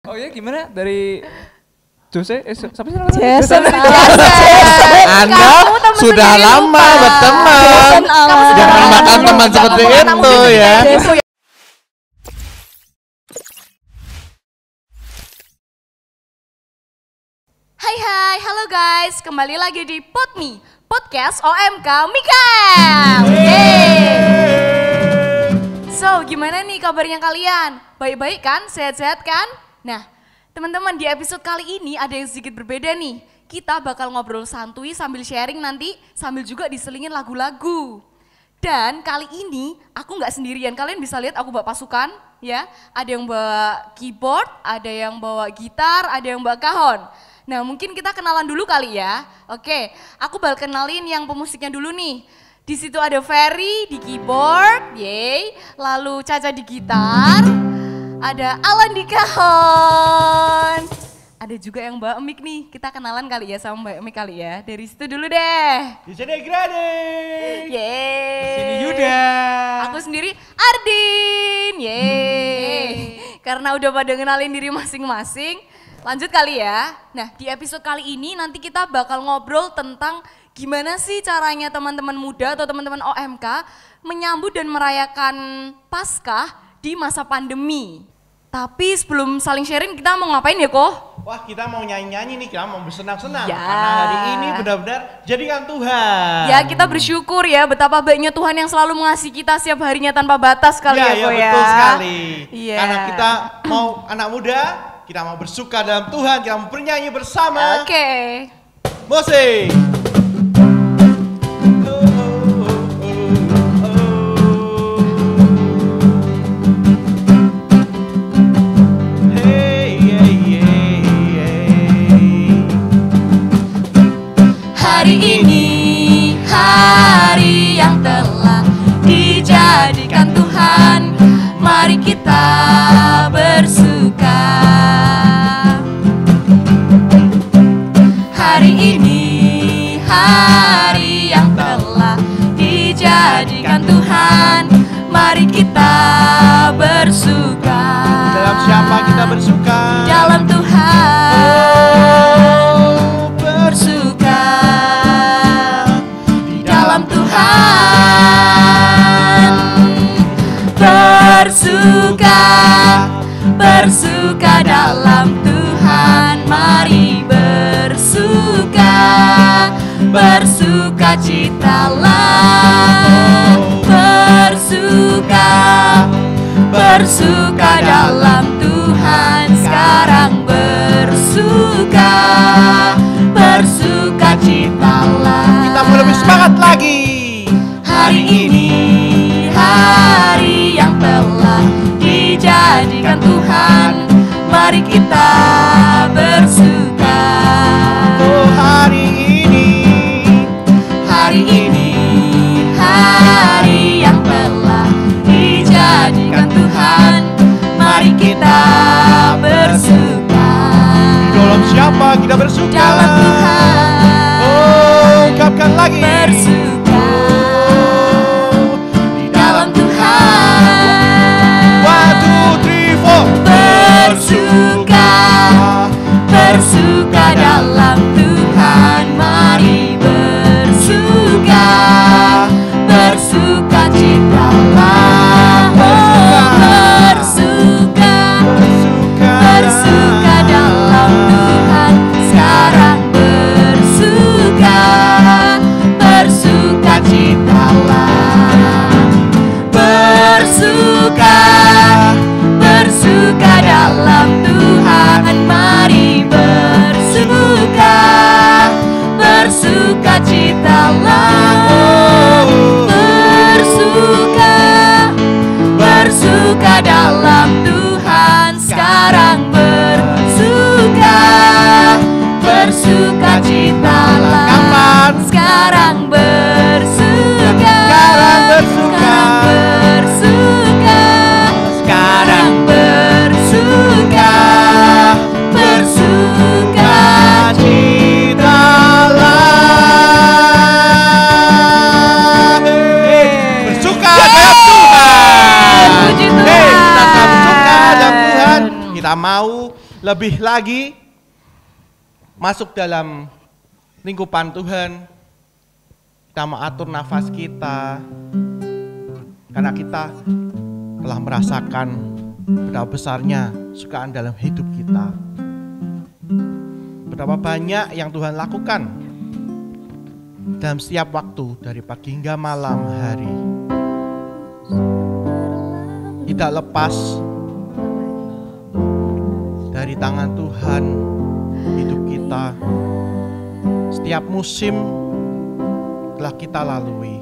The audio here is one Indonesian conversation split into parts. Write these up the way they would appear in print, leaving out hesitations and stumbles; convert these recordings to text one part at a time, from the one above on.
Oh ya gimana dari Jose? Siapa sih namanya? Jason. Anda sudah lama berteman. Jangan makan teman seperti itu ya. Hai, halo guys, kembali lagi di PodMe, podcast OMK Mikam. So, gimana nih kabarnya kalian? Baik-baik kan? Sehat-sehat kan? Nah, teman-teman, di episode kali ini ada yang sedikit berbeda nih. Kita bakal ngobrol santuy sambil sharing nanti, sambil juga diselingin lagu-lagu. Dan kali ini aku nggak sendirian, kalian bisa lihat aku bawa pasukan ya. Ada yang bawa keyboard, ada yang bawa gitar, ada yang bawa kahon. Nah mungkin kita kenalan dulu kali ya. Oke, aku bakal kenalin yang pemusiknya dulu nih. Di situ ada Ferry di keyboard, yeay. Lalu Caca di gitar, ada Alan di kahon. Ada juga yang Mbak Mik nih, kita kenalan kali ya sama Mbak Mik kali ya. Dari situ dulu deh. Di sini Grade. Yeay. Di sini Yuda. Aku sendiri Ardin, yeay. Karena udah pada ngenalin diri masing-masing, lanjut kali ya. Nah di episode kali ini nanti kita bakal ngobrol tentang gimana sih caranya teman-teman muda atau teman-teman OMK menyambut dan merayakan Paskah di masa pandemi. Tapi sebelum saling sharing kita mau ngapain ya kok? Wah kita mau nyanyi-nyanyi nih, kita mau bersenang-senang. Ya. Karena hari ini benar-benar jadikan Tuhan. Ya kita bersyukur ya betapa baiknya Tuhan yang selalu mengasihi kita setiap harinya tanpa batas kali ya kok ya. Betul sekali. Iya. Karena kita mau anak muda, kita mau bersuka dalam Tuhan, kita mau bernyanyi bersama. Oke. Musik. Hari ini hari yang telah dijadikan Tuhan, mari kita bersuka. Hari ini hari yang telah dijadikan Tuhan, mari kita bersuka. Dalam siapa kita bersuka? Dalam Tuhan bersuka. Di dalam Tuhan bersuka. Bersuka dalam Tuhan, mari bersuka. Bersuka citalah. Bersuka. Bersuka dalam Tuhan, sekarang bersuka. Bersuka citalah. Kita mau lebih semangat lagi. Hari ini hari yang telah dijadikan Tuhan, mari kita bersuka. Oh hari ini hari yang telah dijadikan Tuhan, mari kita bersuka. di dalam siapa kita bersuka? Dalam Tuhan. Oh ungkapkan lagi. Bersuka. Di dalam Tuhan. 1, 2, 3, 4. Bersuka. Bersuka dalam Tuhan, mari bersuka. Bersuka citalah. Oh bersuka. Bersuka dalam Tuhan, sekarang bersuka. Bersuka citalah. Bersuka. Bersuka dalam Tuhan, mari bersuka. lebih lagi masuk dalam lingkupan Tuhan. Kita mengatur nafas kita, karena kita telah merasakan betapa besarnya sukaan dalam hidup kita. Betapa banyak yang Tuhan lakukan dalam setiap waktu, dari pagi hingga malam hari. Tidak lepas dari tangan Tuhan hidup kita. Setiap musim telah kita lalui.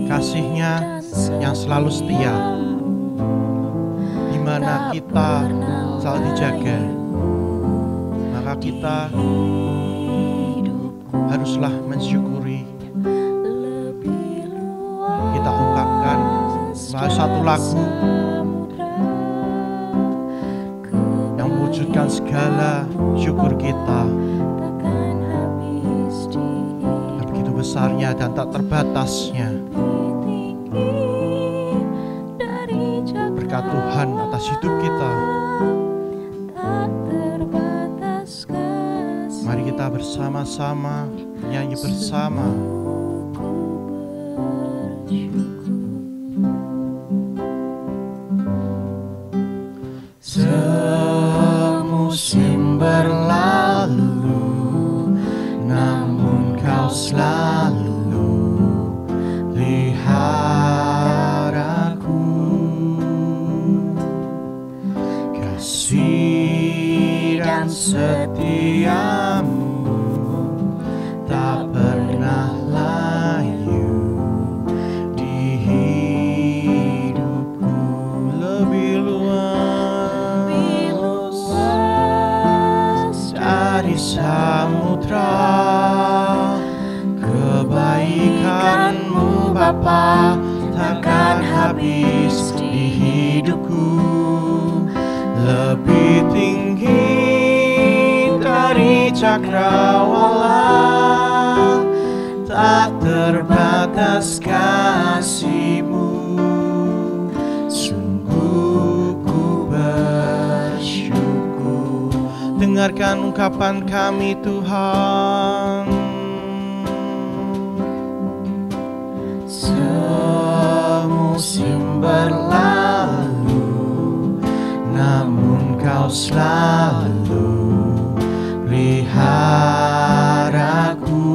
Kasih-Nya yang selalu setia, di mana kita selalu dijaga. Maka kita haruslah mensyukuri. Kita ungkapkan melalui satu lagu yang mewujudkan segala syukur kita. Dan begitu besarnya dan tak terbatasnya berkat Tuhan atas hidup kita. Mari kita bersama-sama nyanyi bersama. Semusim berlalu, namun Kau selalu lihat aku. Kasih dan setia-Mu tak pernah layu di hidupku. Lebih luas dari samudra, kebaikan-Mu Bapa takkan habis di hidupku. Lebih tinggi dari cakrawala, tak terbatas kasih-Mu. Sungguh ku bersyukur. Dengarkan ungkapan kami Tuhan. Semusim berlalu, namun Kau selalu lihat aku.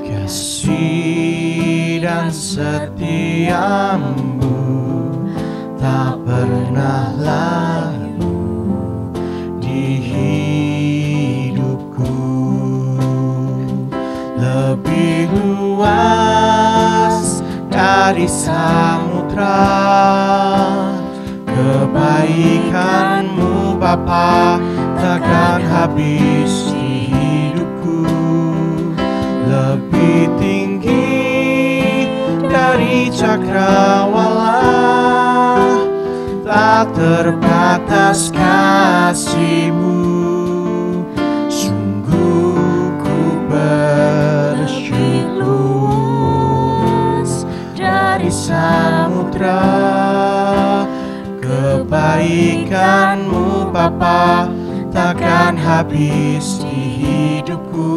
Kasih dan setia-Mu tak pernah lalu di hidupku. Lebih luas dari samudra, kebaikan-Mu Bapa takkan habis di hidupku. Lebih tinggi dari cakrawala, tak terbatas kasih-Mu. Sungguh ku bersyukur. Dari samudra, kebaikan-Mu Bapa takkan habis di hidupku.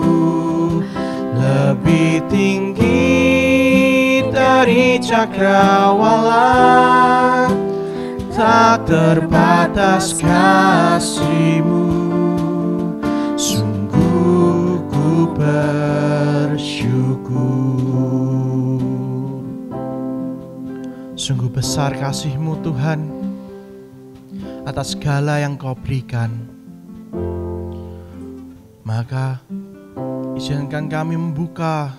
Lebih tinggi dari cakrawala, tak terbatas kasih-Mu. Sungguh ku bersyukur. Sungguh besar kasih-Mu Tuhan atas segala yang Kau berikan. Maka izinkan kami membuka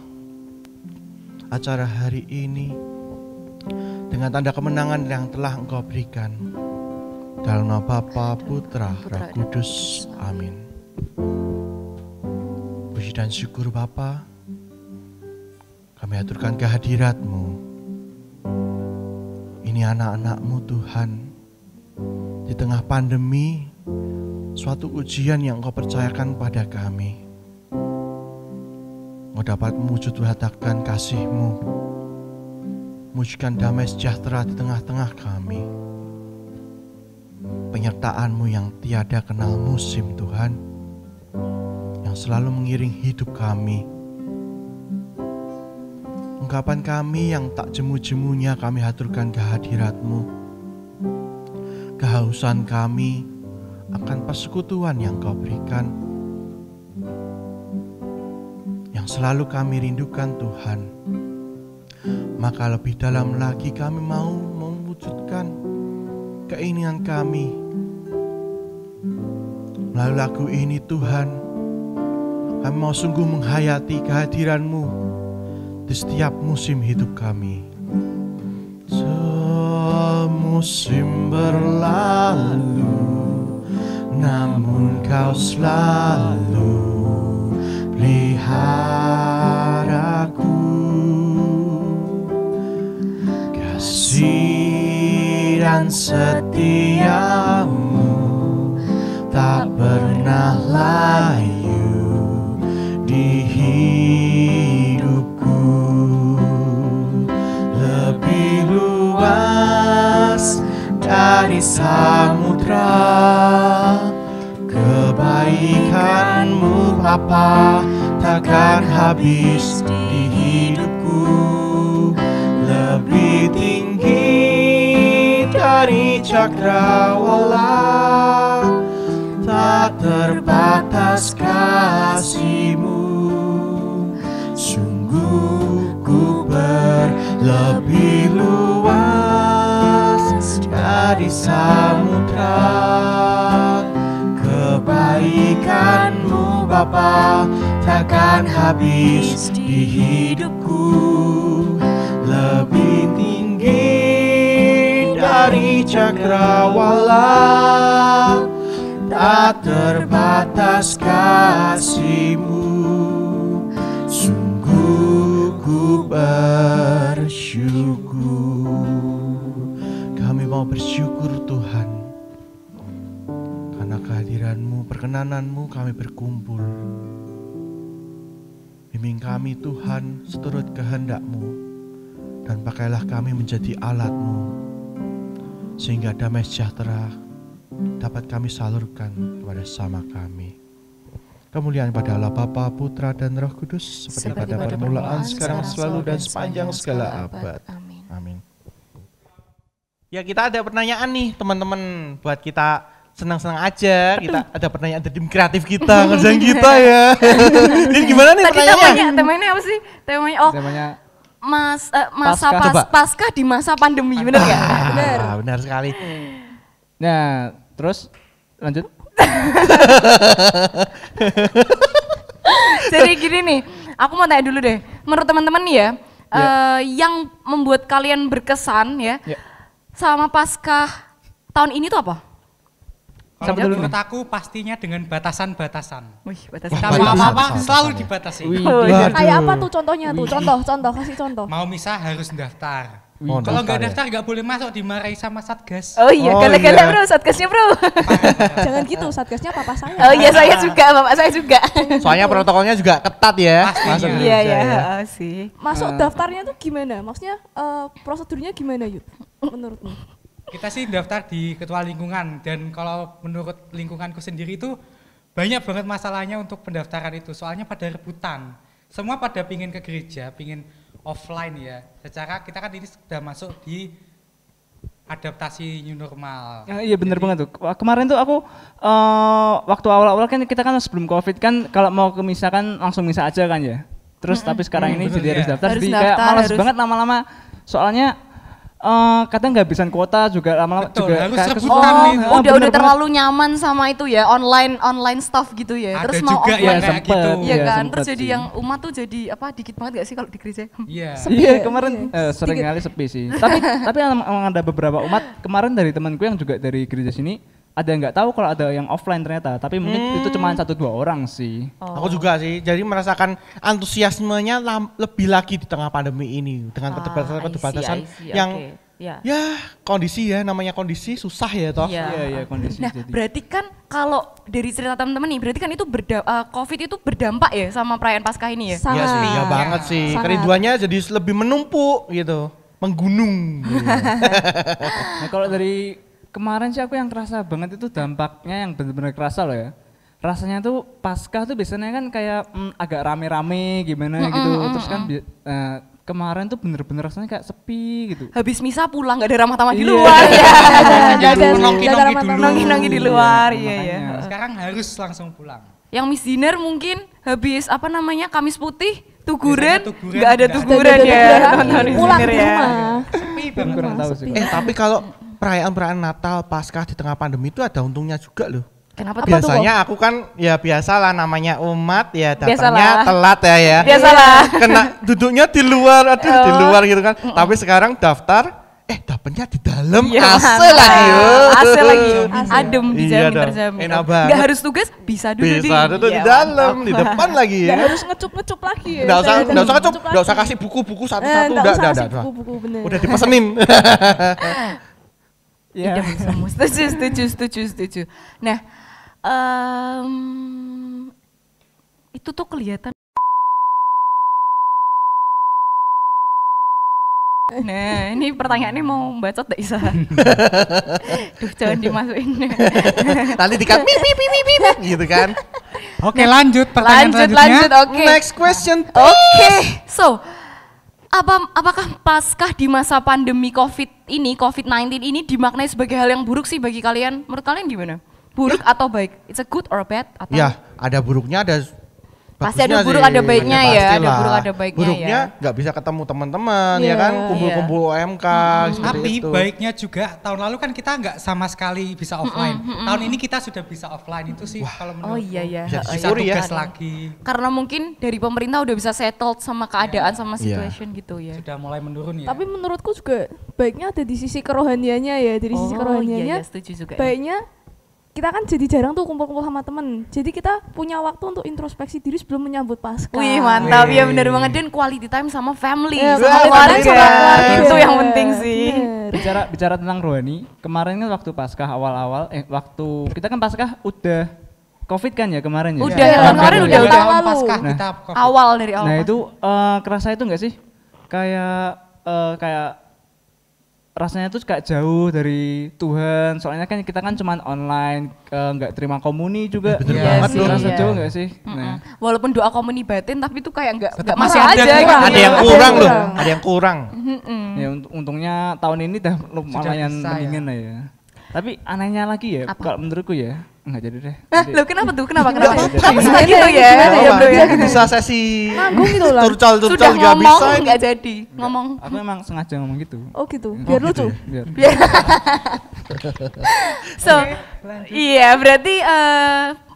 acara hari ini dengan tanda kemenangan yang telah Engkau berikan. Dalam nama Bapa, Putra, Roh Kudus. Amin. Puji dan syukur Bapa, kami aturkan kehadirat-Mu. Ini anak-anak-Mu Tuhan, di tengah pandemi, suatu ujian yang Engkau percayakan pada kami. Engkau dapat mewujudkan kasih-Mu, mewujudkan damai sejahtera di tengah-tengah kami. penyertaan-Mu yang tiada kenal musim Tuhan, yang selalu mengiring hidup kami. Ungkapan kami yang tak jemu-jemunya kami haturkan kehadirat-Mu. Kehausan kami akan persekutuan yang Kau berikan, yang selalu kami rindukan Tuhan. Maka lebih dalam lagi kami mau mewujudkan keinginan kami melalui lagu ini Tuhan. Kami mau sungguh menghayati kehadiran-Mu di setiap musim hidup kami. Semusim berlalu, namun Kau selalu peliharaku. Kasih dan setiamu tak pernah layu di hidupku. Lebih luas dari samudra, kebaikan-Mu Bapa takkan habis di hidupku. Lebih tinggi dari cakrawala, tak terbatas kasih-Mu. Sungguh ku berlebih luas dari samudra, kebaikan-Mu Bapa takkan habis di hidupku. Lebih tinggi dari cakrawala, tak terbatas kasih-Mu. Sungguh ku bersyukur. Kami mau bersyukur Tuhan, karena kehadiran-Mu, perkenanan-Mu kami berkumpul. Bimbing kami Tuhan seturut kehendak-Mu, dan pakailah kami menjadi alat-Mu, sehingga damai sejahtera dapat kami salurkan kepada sama kami. Kemuliaan pada Allah Bapa, Putra dan Roh Kudus, seperti pada permulaan, sekarang, selalu, dan sepanjang segala abad. Amin. Ya, kita ada pertanyaan nih teman-teman, buat kita senang-senang aja. Kita ada pertanyaan dari tim kreatif kita, ngerjain kita ya. Ini gimana nih pertanyaannya? Temanya apa sih? Temanya Masa pasca di masa pandemi, bener gak? Benar sekali. Nah, terus lanjut. Jadi gini nih, aku mau tanya dulu deh. Menurut teman-teman nih ya, yang membuat kalian berkesan ya, sama pasca tahun ini tuh apa? Kalau menurut aku pastinya dengan batasan-batasan. Wih, batasan. Kita mau apa-apa selalu dibatasi. Kayak apa tuh contohnya tuh? Contoh, kasih contoh. Mau misah harus daftar. Kalau nggak daftar nggak boleh masuk, dimarahi sama Satgas. Oh iya, gala-gala bro, Satgasnya bro. Jangan gitu, Satgasnya papa saya. Oh iya, saya juga, bapak saya juga. Soalnya protokolnya juga ketat ya. Iya sih. Masuk daftarnya tuh gimana? Maksudnya prosedurnya gimana Yud? Menurutmu? Kita sih daftar di ketua lingkungan, dan kalau menurut lingkunganku sendiri itu banyak banget masalahnya untuk pendaftaran itu. Soalnya pada rebutan, semua pada pingin ke gereja, pingin offline ya. Secara kita kan ini sudah masuk di adaptasi new normal. Iya bener banget tuh. Kemarin tuh aku waktu awal-awal kan kita kan sebelum COVID kan kalau mau ke misa kan langsung misa aja kan ya. Terus tapi sekarang ini jadi harus daftar. Jadi kayak malas banget lama-lama. Soalnya kadang nggak bisa kuota juga lama-lama. Betul, juga harus kayak rebutan nih. Udah terlalu nyaman sama itu ya, online stuff gitu ya. Ada Terus mau juga offline yang kayak gitu. Iya kan, terus sempet jadi sih. yang umat tuh jadi apa dikit banget gak sih kalau di gereja? Iya. Iya kemarin sering kali sepi sih. tapi emang ada beberapa umat kemarin dari temanku yang juga dari gereja sini ada yang nggak tahu kalau ada yang offline ternyata. Tapi mungkin itu cuma 1-2 orang sih. Aku juga sih, jadi merasakan antusiasmenya lebih lagi di tengah pandemi ini dengan keterbatasan yang ya kondisi ya, namanya kondisi susah ya toh. Iya kondisi Nah jadi. berarti kan kalau dari cerita teman-teman nih, berarti kan itu COVID itu berdampak ya sama perayaan Paskah ini ya? Sangat. Iya sih, ya banget sih. Sangat. Kerinduannya jadi lebih menumpuk gitu, menggunung. Gitu. Nah kalau dari kemarin sih aku yang kerasa banget itu dampaknya yang benar-benar kerasa loh ya. Rasanya tuh Paskah tuh biasanya kan kayak agak rame-rame gimana gitu. Terus kan kemarin tuh bener-bener rasanya kayak sepi gitu. Habis misa pulang nggak ada ramah tamah di luar ya. Nongki-nongki di luar. Iya. Sekarang harus langsung pulang. Yang Miss Dinner mungkin habis Kamis Putih tuguran, Tuguran, nggak ada nggak tuguran ya. Pulang ke rumah. Sepi banget. Kurang tahu sih. Tapi kalau perayaan Natal, Paskah di tengah pandemi itu ada untungnya juga loh. Kenapa tuh? Biasanya aku kan ya biasalah namanya umat ya datangnya Biasalah. telat ya. Biasalah. Kena duduknya di luar, di luar gitu kan. Tapi sekarang daftar, dapatnya di dalam, AC lagi. AC lagi. Adem, dijamin dong. terjamin. Enak banget. Nggak harus tugas, bisa duduk Bisa duduk di dalam, di depan lagi ya. Nggak harus ngecup lagi ya. Nggak usah ngecup, lagi. nggak usah kasih buku-buku satu-satu, Nggak usah udah. kasih buku-buku bener. Udah dipesenin. Iya, setuju. Nah, itu tuh kelihatan. Nah, ini pertanyaannya mau bacot gak Isa? Duh, jangan dimasukin. Nanti dikat pip gitu kan. Oke, lanjut pertanyaan Lanjut, selanjutnya. oke. Next question. Oke, so apakah Paskah di masa pandemi COVID-19 ini dimaknai sebagai hal yang buruk sih bagi kalian? Menurut kalian gimana? Buruk atau baik? It's a good or bad? Atau Ya, ada buruknya, ada pasti ada bagusnya buruk, sih. ada baiknya ya, Pastilah. ada buruk, ada baiknya Buruknya ya. nggak bisa ketemu teman-teman ya Iya. kan, kumpul-kumpul OMK seperti Tapi itu. baiknya juga tahun lalu kan kita nggak sama sekali bisa offline. Tahun ini kita sudah bisa offline itu sih kalau Oh menurut. iya. Bisa Bisa disyukuri ya. tugas lagi. Karena mungkin dari pemerintah udah bisa settled sama keadaan sama Iya. situation gitu ya. Sudah mulai menurun ya. Tapi menurutku juga baiknya ada di sisi kerohaniannya ya, dari sisi kerohaniannya. iya, setuju juga. Baiknya kita kan jadi jarang tuh kumpul-kumpul sama temen. Jadi kita punya waktu untuk introspeksi diri sebelum menyambut Paskah. Wih mantap ya, bener banget, dan quality time sama family, Iya, sama quality time keluarga. sama keluarga. Itu yang penting sih. Bener. Bicara tentang rohani, kemarin kan waktu Paskah awal-awal, waktu kita kan Paskah udah COVID kan ya kemarin ya? Udah, Iya, tahun kemarin iya, udah iya. tahun lalu. Paskah Nah, kita COVID. awal dari awal. Nah itu kerasa itu enggak sih? Kayak rasanya tuh kayak jauh dari Tuhan, soalnya kan kita kan cuman online, nggak terima komuni juga. Bener Iya banget sih, loh. Rasa iya. jauh nggak sih? Nah, Walaupun doa komuni batin, tapi itu kayak nggak Tetap masuk masih aja ada gitu. kurang. Ada yang Ada kurang yang loh, kurang. ada yang kurang. ya untungnya tahun ini dah lumayan bisa ya. mendingan lah ya. Tapi anehnya lagi ya, Apa? kalau menurutku ya, nggak jadi deh. Loh kenapa tuh? Kenapa? Nggak Kenapa? apa-apa. Kamu suka Gimana gitu ya? ya? Gimana Ya, bro, ya. Jadi bisa sesi Nanggung gitu lah. turcal Sudah nggak ngomong bisa. ini. nggak jadi ngomong. Aku emang sengaja ngomong gitu. Oh gitu, biar Oh, lucu. gitu ya. Biar. So, iya berarti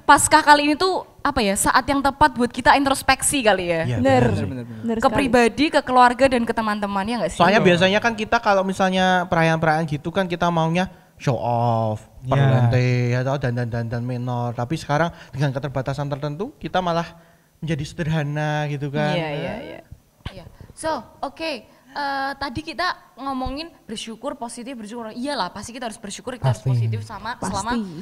Paskah kali ini tuh apa ya, saat yang tepat buat kita introspeksi kali ya. Iya, Bener. Bener. Bener Ke sekali. pribadi, ke keluarga, dan ke teman-teman ya nggak sih? Soalnya biasanya kan kita kalau misalnya perayaan-perayaan gitu kan kita maunya show off, Ya. perlente atau dandan-dandan menor. Tapi sekarang dengan keterbatasan tertentu kita malah menjadi sederhana gitu kan. Iya. So, oke. Tadi kita ngomongin bersyukur, positif, bersyukur. Iyalah, pasti kita harus bersyukur, kita harus Pasti. positif selama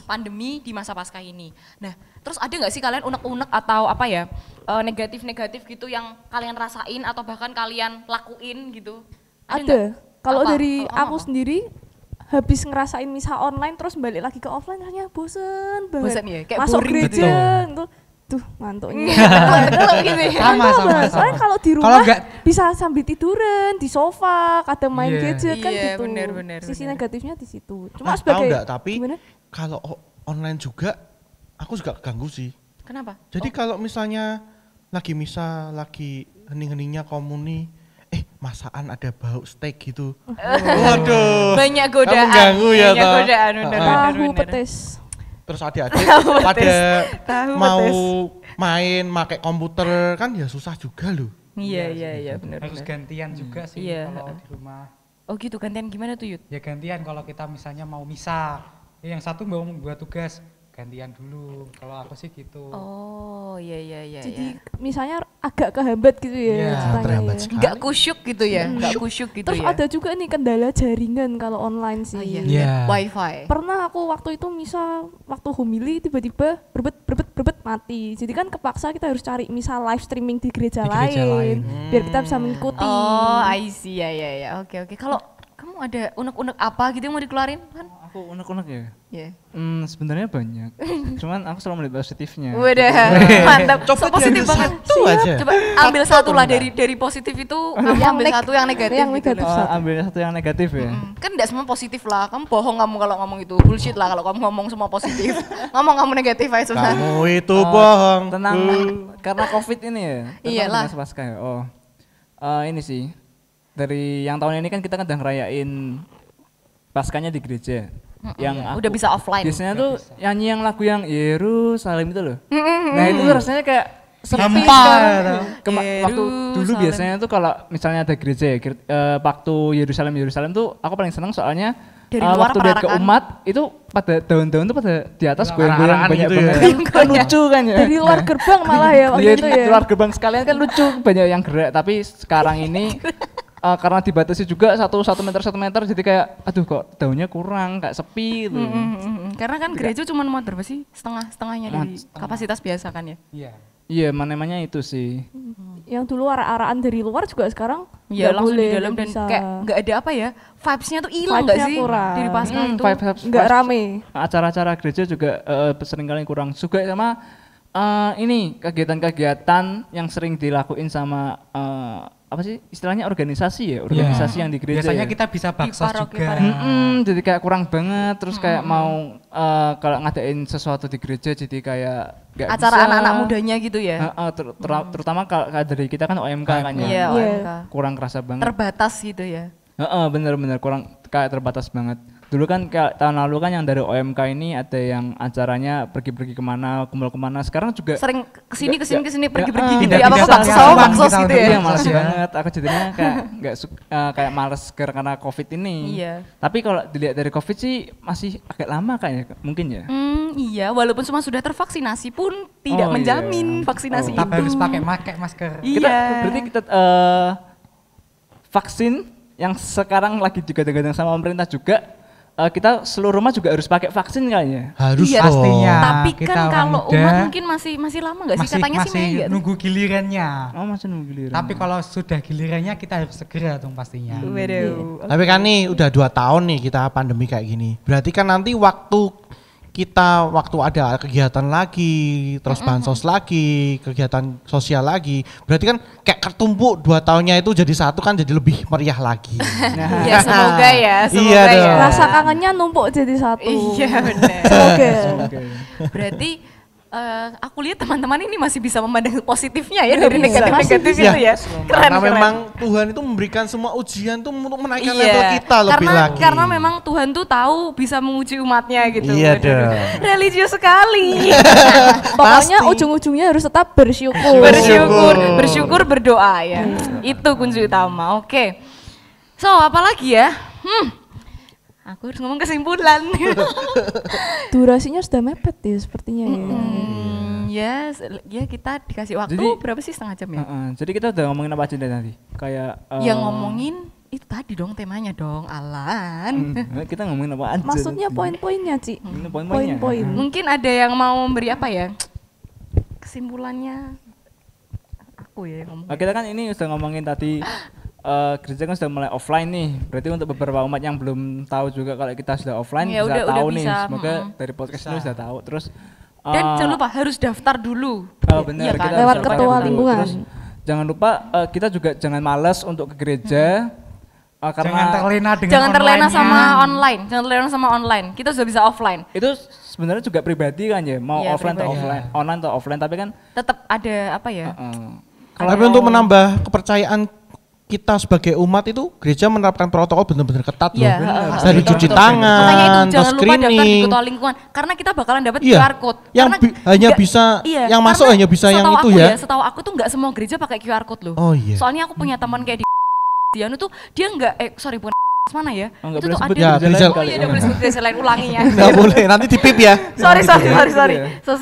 pandemi di masa Paskah ini. Nah, terus ada nggak sih kalian unek-unek atau apa ya, negatif-negatif gitu yang kalian rasain atau bahkan kalian lakuin gitu? Ada. nggak? Kalau Apa? dari Kalau kamu aku apa? sendiri, habis ngerasain misa online terus balik lagi ke offline rasanya bosen banget. Bosen ya? Kayak Masuk boring gitu gereja, tuh ngantuknya. Teluk gitu ya. Sama, Ngantuk sama, banget. sama. Soalnya kalau di Kalau rumah nggak- bisa sambil tiduran di sofa, kadang main Iya. gadget kan Iya, gitu. bener, Sisi bener. negatifnya di situ. Nah, Cuma tahu sebagai nggak? Tapi gimana? kalau online juga aku juga keganggu sih. Kenapa? Jadi kalau misalnya lagi misa, lagi hening-heningnya komuni, masakan ada bau steak gitu. Waduh. Banyak godaan. mengganggu ya, Banyak toh? godaan, bener, Tahu bener. petis. Terus adik-adik pada Tahu mau petis. main pakai komputer kan ya susah juga loh. Iya, benar. Harus gantian juga sih Iya. kalau di rumah. Oh gitu, gantian gimana tuh Yud? Ya gantian kalau kita misalnya mau misa, yang satu mau buat tugas, gantian dulu. Kalau aku sih gitu. Oh iya. Jadi misalnya agak kehambat gitu ya Iya, ceritanya terhambat ya. sekali. Nggak kusyuk gitu ya, nggak kusyuk gitu Terus ya. ada juga nih kendala jaringan kalau online sih. Oh iya, Iya. wifi. Pernah aku waktu itu misa waktu homili tiba-tiba berbet mati. Jadi kan kepaksa kita harus cari misa live streaming di gereja, Di gereja lain. biar kita bisa mengikuti. Oh, I see, ya. Oke. Kalau kamu ada unek-unek apa gitu yang mau dikeluarin kan? Aku unek-unek ya. Iya. Sebenarnya banyak. Cuman aku selalu melihat positifnya. Wadah, mantap. Coba Positif diambil banget. satu aja. Coba ambil satu lah dari positif itu, kamu ambil satu yang negatif. Yang gitu negatif. loh. Ambil satu yang negatif ya. Kan tidak semua positif lah. Kamu bohong kamu kalau ngomong itu. Bullshit lah kalau kamu ngomong semua positif. Ngomong kamu negatif aja susah. Kamu itu bohong. Tenang, karena COVID ini ya. Iyalah. Tentang Pasca ya. Ini sih. Dari yang tahun ini kan kita kan udah ngerayain Paskanya di gereja. Yang Udah bisa offline. biasanya tuh nyanyi yang lagu yang Yerusalem itu loh. Nah itu tuh rasanya kayak sepi Hampa. sekarang. Waktu dulu Yerusalem. biasanya tuh kalau misalnya ada gereja ya, waktu Yerusalem tuh aku paling senang soalnya Dari luar waktu lihat ke perarakan. umat itu pada daun-daun tuh pada di atas goyang-goyang Arah-arahan banyak gitu ya. banget. Kan lucu kan ya. Dari luar gerbang malah ya waktu Iya, itu ya. luar gerbang sekalian kan lucu, banyak yang gerak. Tapi sekarang ini karena dibatasi juga 1 meter jadi kayak aduh kok daunnya kurang, kayak sepi gitu. Karena kan gereja cuma muat berapa sih? Setengahnya dari kapasitas biasa kan ya? Iya. Iya, namanya itu sih. Yang dulu arah-arahan dari luar juga sekarang Iya nggak langsung boleh, di dalam nggak dan bisa. kayak nggak ada apa ya, vibes-nya tuh hilang nggak Vibes-nya sih kurang. dari Pasca itu? Nggak rame. Acara-acara gereja juga seringkali kurang. Juga sama ini kegiatan-kegiatan yang sering dilakuin sama apa sih istilahnya organisasi ya, organisasi yang di gereja. Biasanya ya. kita bisa baksos paroki, juga. Jadi kayak kurang banget, terus kayak mau kalau ngadain sesuatu di gereja jadi kayak gak Acara bisa. anak-anak mudanya gitu ya? Terutama kalau dari kita kan OMK kan ya, Iya, OMK. kurang kerasa banget. Terbatas gitu ya? Bener-bener kurang kayak terbatas banget. Dulu kan kayak tahun lalu kan yang dari OMK ini ada yang acaranya pergi-pergi kemana, kumpul kemana. Sekarang juga Sering kesini pergi-pergi gitu tidak ya? Apa bisa bakso jauh bakso kita gitu untuk ya? Iya males banget. Aku jadinya kayak nggak kayak males karena COVID ini. Iya. Tapi kalau dilihat dari COVID sih masih agak lama kayaknya mungkin ya. Iya, walaupun semua sudah tervaksinasi pun tidak Oh, menjamin iya. vaksinasi Tetap itu. harus pakai masker. Berarti kita vaksin yang sekarang lagi digadang-gadang sama pemerintah juga kita seluruh rumah juga harus pakai vaksin kayaknya. Harus Iya. dong. Pastinya. Tapi kita kan orang kalau muda umat mungkin masih lama nggak sih? Katanya sih masih enggak. nunggu gilirannya. Oh masih nunggu giliran. Tapi kalau sudah gilirannya kita harus segera dong pastinya. Waduh. Tapi kan nih udah 2 tahun nih kita pandemi kayak gini. Berarti kan nanti waktu ada kegiatan lagi, terus bansos lagi, kegiatan sosial lagi. Berarti kan kayak ketumpuk 2 tahunnya itu jadi satu kan jadi lebih meriah lagi. Ya semoga ya, semoga Iya ya. dong. Rasa kangennya numpuk jadi satu. Iya benar. Semoga. Berarti aku lihat teman-teman ini masih bisa memandang positifnya ya dari Bisa. negatif-negatif Iya. itu ya. Keren, Karena keren. memang Tuhan itu memberikan semua ujian tuh untuk menaikkan Iya, level kita lebih lagi. karena memang Tuhan tuh tahu bisa menguji umatnya gitu. Iya Waduh, dong. religius sekali. Pokoknya Pasti. ujung-ujungnya harus tetap bersyukur. bersyukur berdoa ya. Itu kunci utama. Oke. So, apalagi ya? Aku harus ngomong kesimpulan. Durasinya sudah mepet ya sepertinya ya. Ya kita dikasih waktu Jadi- berapa sih, setengah jam ya? Jadi kita udah ngomongin apa aja dari tadi? Kayak Yang ngomongin itu tadi dong temanya dong, Alan. kita ngomongin apa aja? Maksudnya tadi? poin-poinnya, Ci. Ini poin-poinnya. Poin-poin. Mungkin ada yang mau memberi apa ya? Kesimpulannya aku ya yang ngomong. Kita kan ini sudah ngomongin tadi gereja kan sudah mulai offline nih. Berarti untuk beberapa umat yang belum tahu juga kalau kita sudah offline Ya, bisa udah tahu nih. bisa, Semoga dari podcast ini sudah tahu. Terus Dan jangan lupa harus daftar dulu. benar, Iya kan? kita Lewat harus ketua daftar dulu. lingkungan. Terus jangan lupa kita juga jangan malas untuk ke gereja. Karena Jangan terlena dengan Jangan terlena online-nya. sama online, jangan terlena sama online. Kita sudah bisa offline. itu sebenarnya juga pribadi kan ya, mau Iya, offline atau pribadi. offline, online atau offline, tapi kan Tetap ada apa ya? Tapi untuk menambah kepercayaan kita sebagai umat itu gereja menerapkan protokol benar-benar ketat Iya, loh. heeh. Dari cuci tangan, Makanya itu terus jangan lupa daftar di screening. ketua lingkungan karena kita bakalan dapat Iya, QR code. yang Karena hanya nggak- bisa, iya, yang masuk karena hanya bisa yang setahu itu aku ya. Setahu aku tuh nggak semua gereja pakai QR code loh. Oh iya. Soalnya aku punya teman kayak di Dianu tuh dia nggak sorry bukan mana ya? nggak Itu boleh tuh sebut ada ya, gereja gereja- lain Oh kali iya, ya. udah boleh sebut gereja lain ulanginya. Nggak boleh, nanti dipip ya. sorry. Iya. So,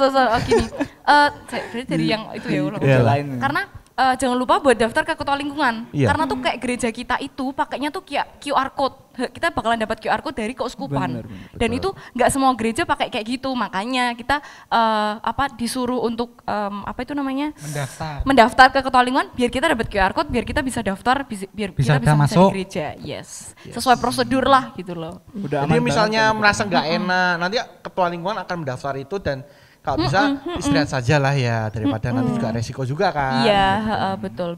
gini. Berarti dari yang itu ya ulang. Iya lah. lain. Karena jangan lupa buat daftar ke ketua lingkungan. Iya. Karena tuh kayak gereja kita itu pakainya tuh kayak QR code. Kita bakalan dapat QR code dari keuskupan. Bener, Dan itu nggak semua gereja pakai kayak gitu. Makanya kita disuruh untuk apa itu namanya? Mendaftar ke ketua lingkungan biar kita dapat QR code, biar kita bisa daftar, biar kita bisa masuk di gereja. Yes. Sesuai prosedur lah gitu loh. Udah Jadi aman misalnya banget, merasa nggak enak, nanti ketua lingkungan akan mendaftar itu dan kalau bisa istirahat saja lah ya daripada nanti juga resiko juga kan. Iya, betul.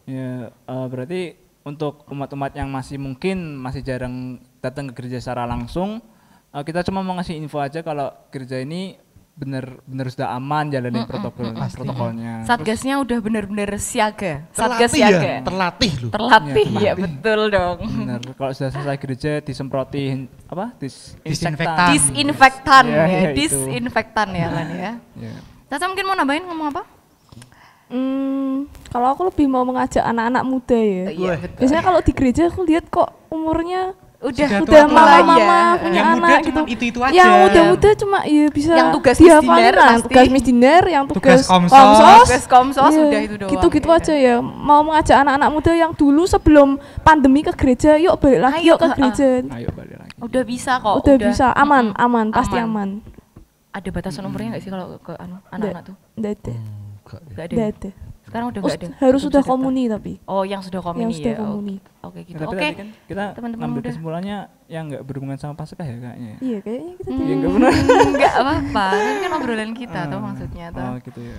Ya, berarti untuk umat-umat yang masih jarang datang ke gereja secara langsung, kita cuma mau ngasih info aja kalau gereja ini bener sudah aman jalanin protokolnya. Satgasnya udah bener-bener siaga. Terlatih ya, terlatih loh. Terlatih ya, betul dong. Bener, kalau sudah selesai gereja disemprotin apa? Disinfektan Ya, ya, itu. disinfektan ya Lan ya. Ya. Caca mungkin mau nambahin ngomong apa? Kalau aku lebih mau mengajak anak-anak muda ya. Iya, betul. Biasanya kalau di gereja aku lihat kok umurnya Udah udah tua mama-mama ya. punya Yang muda anak cuma gitu. itu aja. Yang muda-muda cuma ya bisa Yang tugas dihafalin misdiner lah, pasti. tugas misdiner, yang Tugas tugas komsos. Tugas komsos Iya, udah itu doang. gitu-gitu ya. aja ya. Mau mengajak anak-anak muda yang dulu sebelum pandemi ke gereja, yuk balik lagi Ayo, yuk ke gereja. Ayo balik lagi. Udah bisa kok. Udah bisa, aman, pasti aman. Ada batasan umurnya nggak sih kalau ke anak-anak tuh? Nggak ada, Nggak ada. nggak ya? ada. Sekarang udah nggak ada. Harus Belum sudah bisa daftar. komuni tapi. Oh, yang sudah komuni Yang sudah ya. komuni. Oke gitu. Tapi Oke. tadi kan kita Teman-teman ngambil muda. kesimpulannya yang nggak berhubungan sama Paskah ya kayaknya. Iya kayaknya kita Iya nggak benar. Enggak apa-apa. Ini kan obrolan kita tuh maksudnya tuh. Oh gitu ya.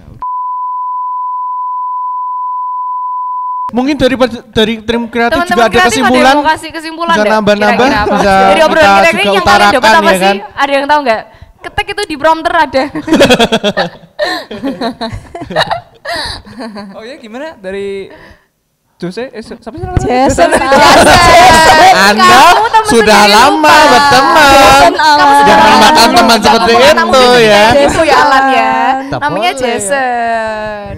Mungkin dari tim kreatif juga Teman-teman ada kreatif kesimpulan. ada yang mau kasih kesimpulan Bisa deh, nambah-nambah, kira-kira apa? bisa Dari obrolan kita kita ini juga yang kalian dapat utarakan, apa ya sih? kan? Ada yang tahu nggak? Ketik itu di prompter ada. Oh ya gimana dari Jose? Siapa sih namanya? Jason. Anda Kamu teman sudah sendiri lama lupa. berteman. Kamu sudah Jangan lama makan berteman. teman seperti Kamu anak itu muda ya. kayak gitu ya Alan ya. Tak Namanya boleh. Jason.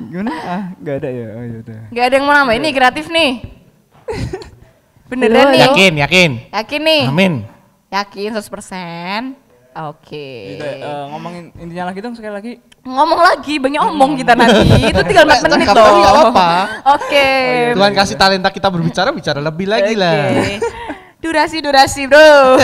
Gimana? Nggak ada ya. Oh yaudah. Gak ada yang mau nambah ini kreatif nih. Beneran nih? Yakin. Yakin nih? Amin. Yakin 100%. Oke. Ngomongin intinya lagi dong sekali lagi. Ngomong lagi, banyak omong kita nanti. Itu tinggal 4 menit Cakap loh. tapi nggak apa-apa. Oke. Tuhan kasih talenta kita bicara lebih lagi lah. Oke. Durasi bro.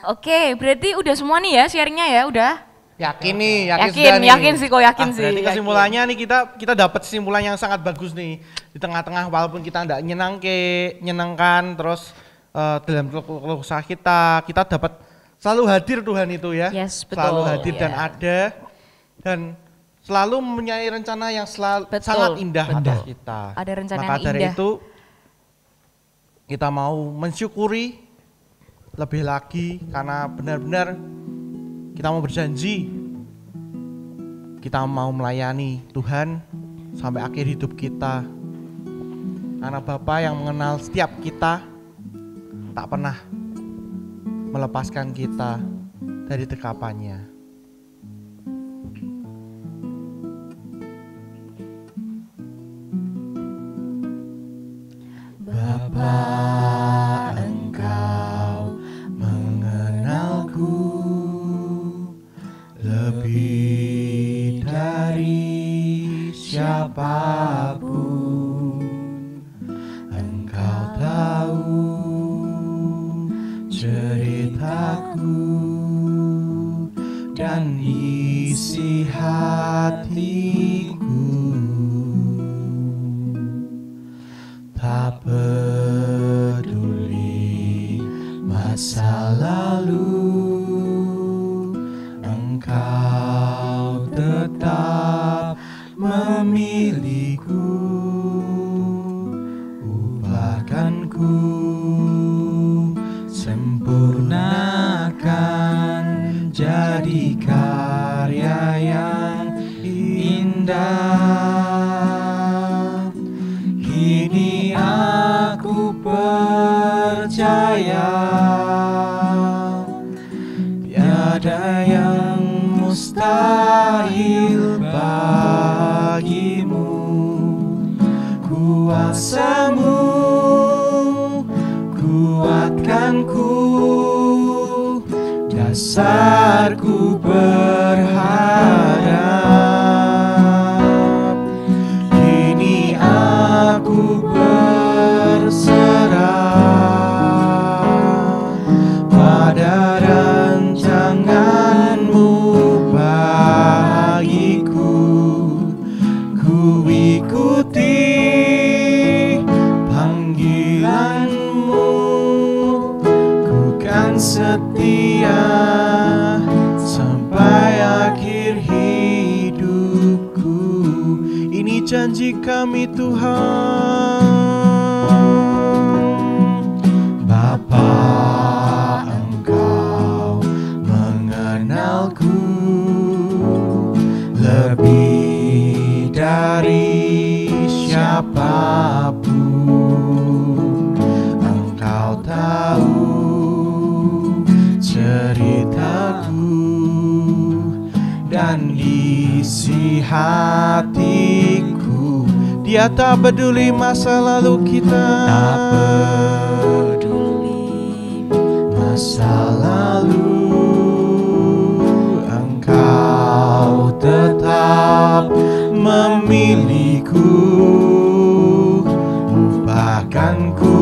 Oke, berarti udah semua nih ya sharingnya ya, udah? Yakin nih, Yakin, sudah nih. yakin sih kok, yakin sih, Berarti yakin. kesimpulannya nih kita dapat kesimpulan yang sangat bagus nih di tengah-tengah walaupun kita enggak nyenangkan terus dalam keluh kesah kita dapat selalu hadir Tuhan itu ya. Yes, betul, Selalu hadir dan ya. ada dan selalu mempunyai rencana yang Betul, sangat indah betul. untuk kita. Ada rencana Maka yang dari indah. itu kita mau mensyukuri lebih lagi karena benar-benar kita mau berjanji kita mau melayani Tuhan sampai akhir hidup kita. Karena Bapa yang mengenal setiap kita tak pernah melepaskan kita dari dekapannya. Bapa, Engkau mengenalku lebih dari siapapun. Engkau tahu ceritaku dan isi hatiku. Tak peduli masa lalu, Engkau tetap memilihku. Ubahkanku, sempurnakan jadi karya yang indah. Kini aku percaya tiada yang mustahil bagimu. Kuasamu kuatkanku, dasarku berharap. setia sampai akhir hidupku. Ini janji kami Tuhan. Bapa, Engkau mengenalku lebih dari siapapun. Engkau tahu ceritaku dan isi hatiku. Dia tak peduli masa lalu kita, tak peduli masa lalu. Engkau tetap memilihku, bahkan ku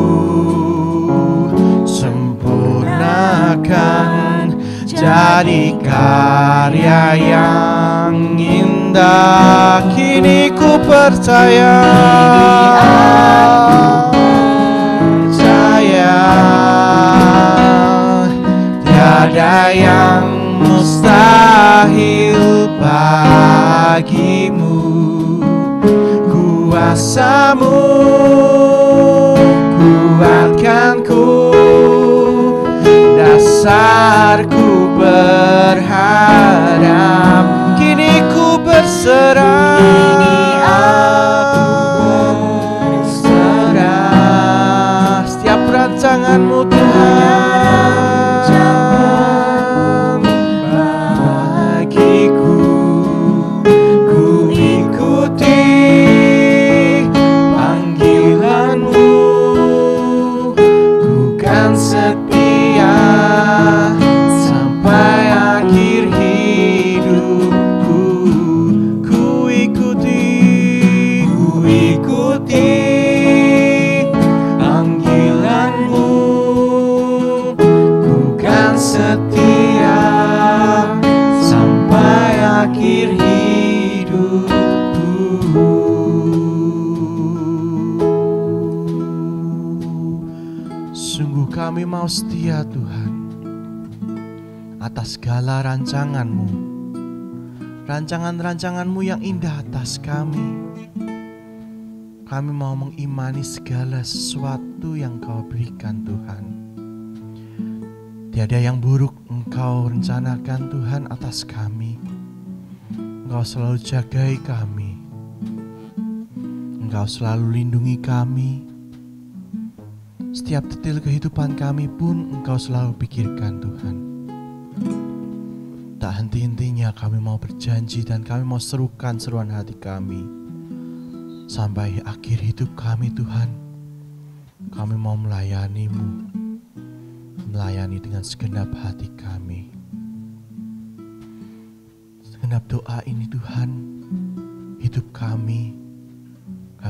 sempurnakan jadi karya yang indah. Kini ku percaya, tiada yang mustahil bagimu. Kuasamu kuatkanku, dasarku berharap. Kini ku berserah, setiap rancanganmu Tuhan bagiku. Ku ikuti panggilanmu, ku kan setia sampai akhir hidupku. Ku ikuti panggilanmu, ku kan setia sampai akhir hidupku. Sungguh kami mau setia Tuhan atas segala rancangan-Mu, rancangan-rancangan-Mu yang indah atas kami. Kami mau mengimani segala sesuatu yang Kau berikan Tuhan. Tiada yang buruk Engkau rencanakan Tuhan atas kami. Engkau selalu jagai kami, Engkau selalu lindungi kami. Setiap detil kehidupan kami pun Engkau selalu pikirkan Tuhan. Tak henti-hentinya kami mau berjanji dan kami mau serukan seruan hati kami sampai akhir hidup kami Tuhan. Kami mau melayani-Mu, melayani dengan segenap hati kami. Segenap doa ini Tuhan, hidup kami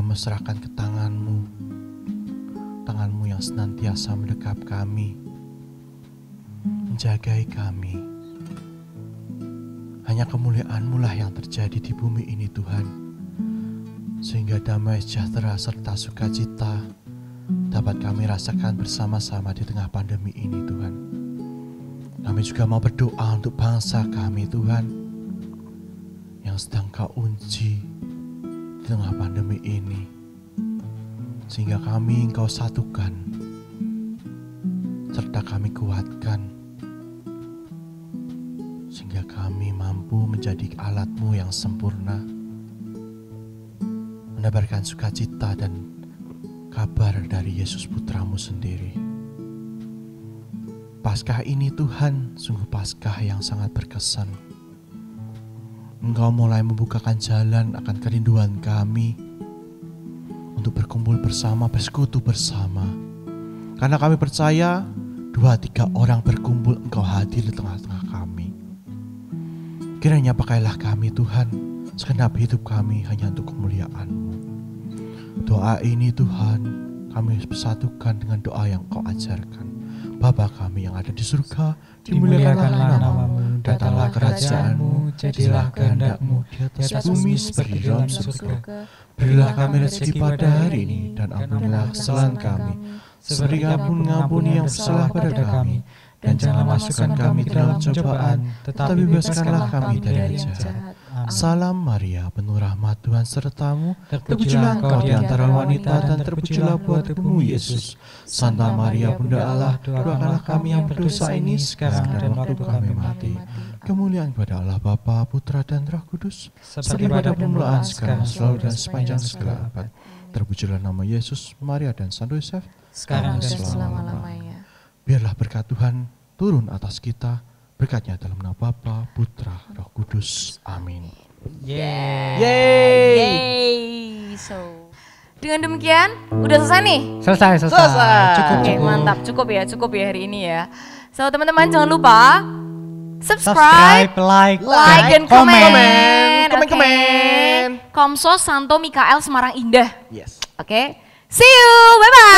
serahkan ke tangan-Mu, tangan-Mu yang senantiasa mendekap kami, menjagai kami. Hanya kemuliaan-Mu lah yang terjadi di bumi ini Tuhan, sehingga damai sejahtera serta sukacita dapat kami rasakan bersama-sama di tengah pandemi ini Tuhan. Kami juga mau berdoa untuk bangsa kami Tuhan, yang sedang Kau uji di tengah pandemi ini, sehingga kami Engkau satukan serta kami kuatkan, sehingga kami mampu menjadi alat-Mu yang sempurna, menebarkan sukacita dan kabar dari Yesus Putra-Mu sendiri. Paskah ini Tuhan sungguh Paskah yang sangat berkesan. Engkau mulai membukakan jalan akan kerinduan kami untuk berkumpul bersama, bersekutu bersama. Karena kami percaya 2-3 orang berkumpul Engkau hadir di tengah-tengah kami. Kiranya pakailah kami Tuhan, segenap hidup kami hanya untuk kemuliaan-Mu. Doa ini Tuhan kami bersatukan dengan doa yang Kau ajarkan. Bapa kami yang ada di surga, dimuliakanlah nama-Mu, datanglah kerajaan-Mu, jadilah kehendak-Mu di atas bumi seperti di dalam surga. Berilah kami rezeki pada hari ini, dan ampunilah kesalahan kami, seperti Kami mengampuni yang bersalah pada kami. Dan jangan masukkan kami ke dalam cobaan, tetapi bebaskanlah kami dari yang jahat. Salam Maria, penuh rahmat, Tuhan sertamu, terpujilah engkau di antara wanita dan terpujilah buah tubuhmu Yesus. Santa Maria Bunda Allah, doakanlah kami yang berdosa ini sekarang dan waktu kami mati. Kemuliaan kepada Allah Bapa, Putra dan Roh Kudus, seperti pada permulaan, sekarang, selalu dan sepanjang segala abad. Terpujilah nama Yesus, Maria dan Santo Yosef, sekarang dan selama-lamanya. Biarlah berkat Tuhan turun atas kita, berkatnya dalam nama Bapa, Putra, Roh Kudus. Amin. Yeay. So, dengan demikian udah selesai nih? Selesai. Oke, mantap. Cukup ya hari ini ya. So, teman-teman jangan lupa subscribe, like dan komen. Komsos Santo Mikael Semarang Indah. Yes. Oke. See you. Bye-bye.